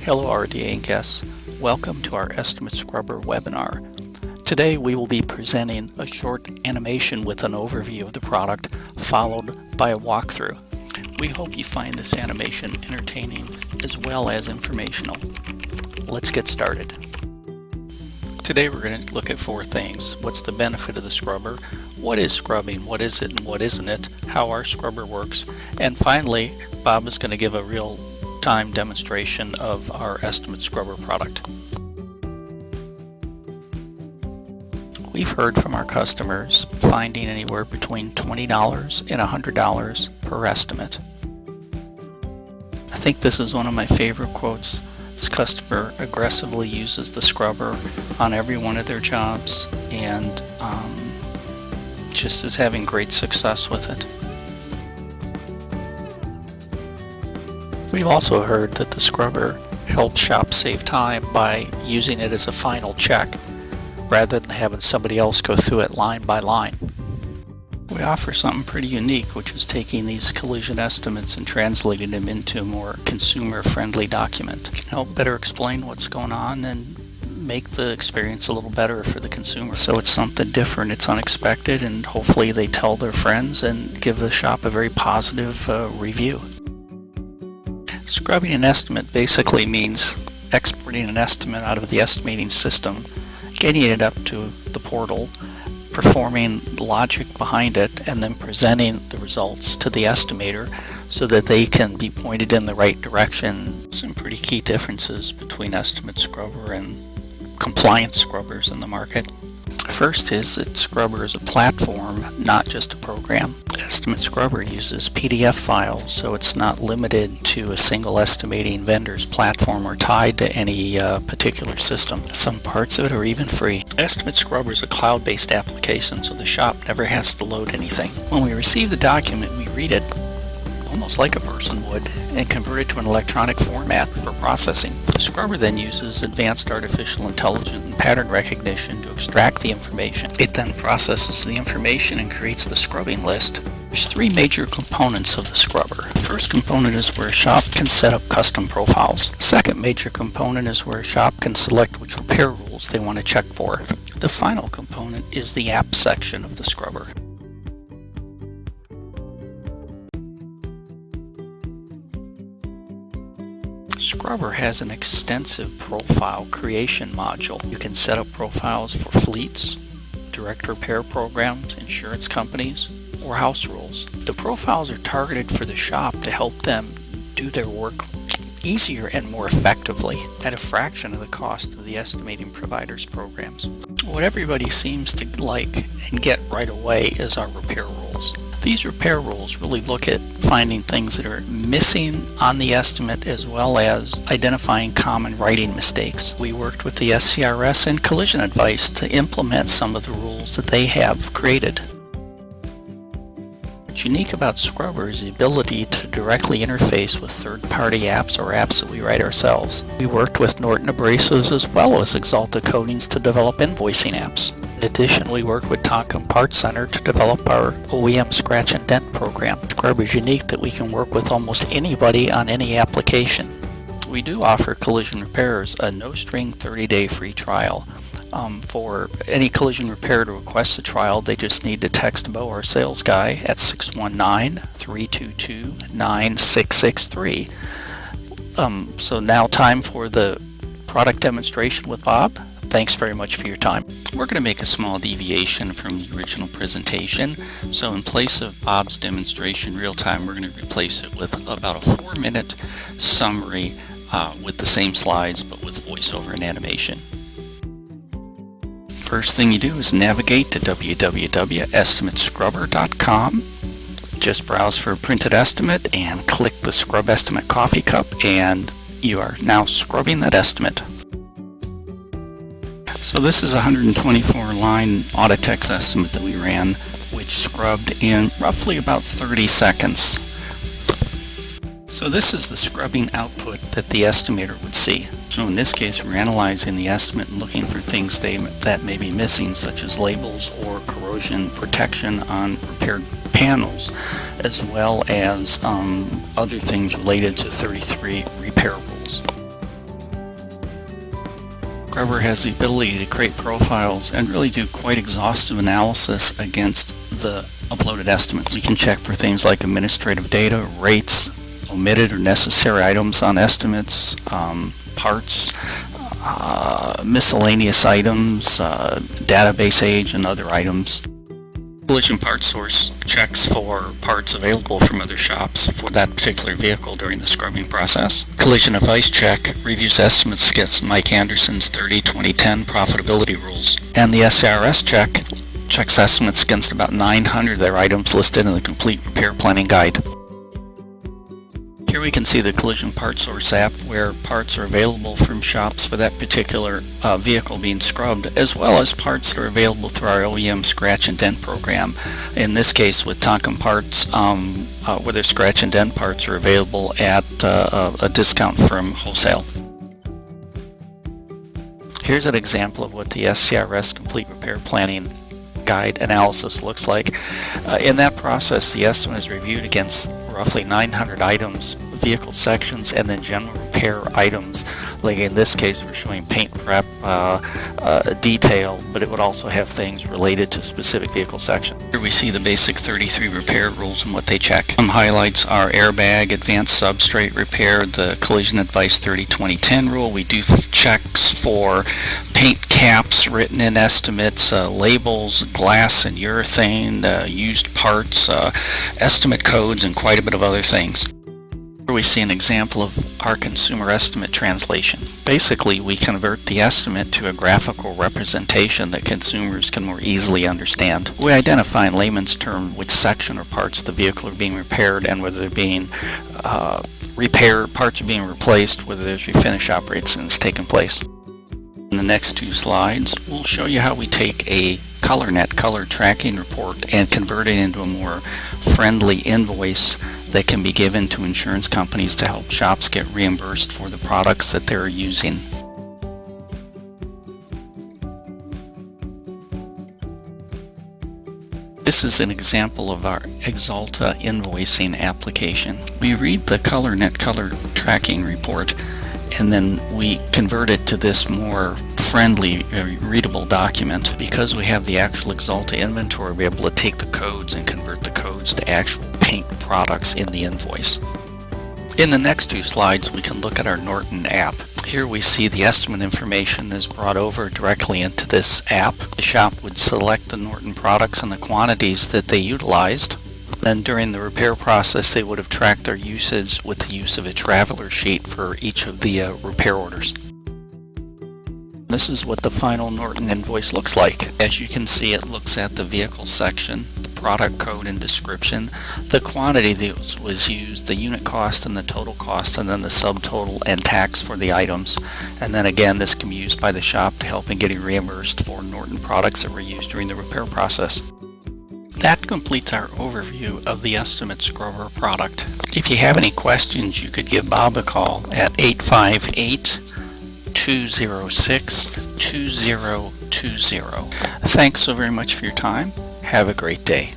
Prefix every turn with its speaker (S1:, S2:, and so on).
S1: Hello RDA guests, welcome to our Estimate Scrubber webinar. Today we will be presenting a short animation with an overview of the product followed by a walkthrough. We hope you find this animation entertaining as well as informational. Let's get started. Today we're going to look at four things. What's the benefit of the scrubber? What is scrubbing? What is it and what isn't it? How our scrubber works? And finally, Bob is going to give a real-time demonstration of our Estimate Scrubber product. We've heard from our customers finding anywhere between $20 and $100 per estimate. I think this is one of my favorite quotes. This customer aggressively uses the scrubber on every one of their jobs and just is having great success with it. We've also heard that the scrubber helps shops save time by using it as a final check rather than having somebody else go through it line by line. We offer something pretty unique, which is taking these collision estimates and translating them into a more consumer-friendly document. It can help better explain what's going on and make the experience a little better for the consumer. So it's something different, it's unexpected, and hopefully they tell their friends and give the shop a very positive review. Scrubbing an estimate basically means exporting an estimate out of the estimating system, getting it up to the portal, performing logic behind it, and then presenting the results to the estimator so that they can be pointed in the right direction. Some pretty key differences between Estimate Scrubber and compliance scrubbers in the market. First is that Scrubber is a platform, not just a program. Estimate Scrubber uses PDF files, so it's not limited to a single estimating vendor's platform or tied to any particular system. Some parts of it are even free. Estimate Scrubber is a cloud-based application, so the shop never has to load anything. When we receive the document, we read it almost like a person would and convert it to an electronic format for processing. The scrubber then uses advanced artificial intelligence and pattern recognition to extract the information. It then processes the information and creates the scrubbing list. There's three major components of the scrubber. The first component is where a shop can set up custom profiles. The second major component is where a shop can select which repair rules they want to check for. The final component is the app section of the scrubber. Scrubber has an extensive profile creation module. You can set up profiles for fleets, direct repair programs, insurance companies, or house rules. The profiles are targeted for the shop to help them do their work easier and more effectively at a fraction of the cost of the estimating providers' programs. What everybody seems to like and get right away is our repair rules. These repair rules really look at finding things that are missing on the estimate as well as identifying common writing mistakes. We worked with the SCRS and Collision Advice to implement some of the rules that they have created. What's unique about Scrubber is the ability to directly interface with third-party apps or apps that we write ourselves. We worked with Norton Abrasives as well as Axalta Coatings to develop invoicing apps. In addition, we worked with Tonkin Parts Center to develop our OEM Scratch and Dent program. Scrubber is unique that we can work with almost anybody on any application. We do offer collision repairers a no-string 30-day free trial. For any collision repair to request a trial, they just need to text Bo, our sales guy, at 619-322-9663. So now time for the product demonstration with Bob. Thanks very much for your time. We're going to make a small deviation from the original presentation. So in place of Bob's demonstration real time, we're going to replace it with about a 4-minute summary with the same slides but with voiceover and animation. First thing you do is navigate to www.estimatescrubber.com. Just browse for a printed estimate and click the Scrub Estimate coffee cup, and you are now scrubbing that estimate. So this is a 124-line Auditex estimate that we ran, which scrubbed in roughly about 30 seconds. So this is the scrubbing output that the estimator would see. So in this case, we're analyzing the estimate and looking for things that may be missing, such as labels or corrosion protection on repaired panels, as well as other things related to 33 repair rules. Scrubber has the ability to create profiles and really do quite exhaustive analysis against the uploaded estimates. We can check for things like administrative data, rates, omitted or necessary items on estimates, parts, miscellaneous items, database age, and other items. Collision Parts Source checks for parts available from other shops for that particular vehicle during the scrubbing process. Collision Advice Check reviews estimates against Mike Anderson's 30-20-10 profitability rules. And the SCRS Check checks estimates against about 900 of their items listed in the Complete Repair Planning Guide. Here we can see the Collision Parts Source app where parts are available from shops for that particular vehicle being scrubbed, as well as parts that are available through our OEM Scratch and Dent program. In this case with Tonkin Parts, where their Scratch and Dent parts are available at a discount from wholesale. Here's an example of what the SCRS Complete Repair Planning Guide analysis looks like. In that process, the estimate is reviewed against roughly 900 items, vehicle sections, and then general repair items. Like in this case, we're showing paint prep detail, but it would also have things related to specific vehicle sections. Here we see the basic 33 repair rules and what they check. Some highlights are airbag, advanced substrate repair, the Collision Advice 30-20-10 rule. We do checks for paint caps written in estimates, labels, glass and urethane, used parts, estimate codes, and quite a bit of other things. Here we see an example of our consumer estimate translation. Basically, we convert the estimate to a graphical representation that consumers can more easily understand. We identify in layman's terms which section or parts of the vehicle are being repaired and whether they're being repaired, parts are being replaced, whether there's refinish operations taking place. In the next two slides, we'll show you how we take a ColorNet color tracking report and convert it into a more friendly invoice that can be given to insurance companies to help shops get reimbursed for the products that they're using. This is an example of our Axalta invoicing application. We read the ColorNet color tracking report and then we convert it to this more friendly, readable document. Because we have the actual Axalta inventory, we're able to take the codes and convert the codes to actual paint products in the invoice. In the next two slides, we can look at our Norton app. Here we see the estimate information is brought over directly into this app. The shop would select the Norton products and the quantities that they utilized. Then during the repair process, they would have tracked their usage with the use of a traveler sheet for each of the repair orders. This is what the final Norton invoice looks like. As you can see, it looks at the vehicle section, the product code and description, the quantity that was used, the unit cost and the total cost, and then the subtotal and tax for the items. And then again, this can be used by the shop to help in getting reimbursed for Norton products that were used during the repair process. That completes our overview of the Estimate Scrubber product. If you have any questions, you could give Bob a call at 858-206-2020. Thanks so very much for your time. Have a great day.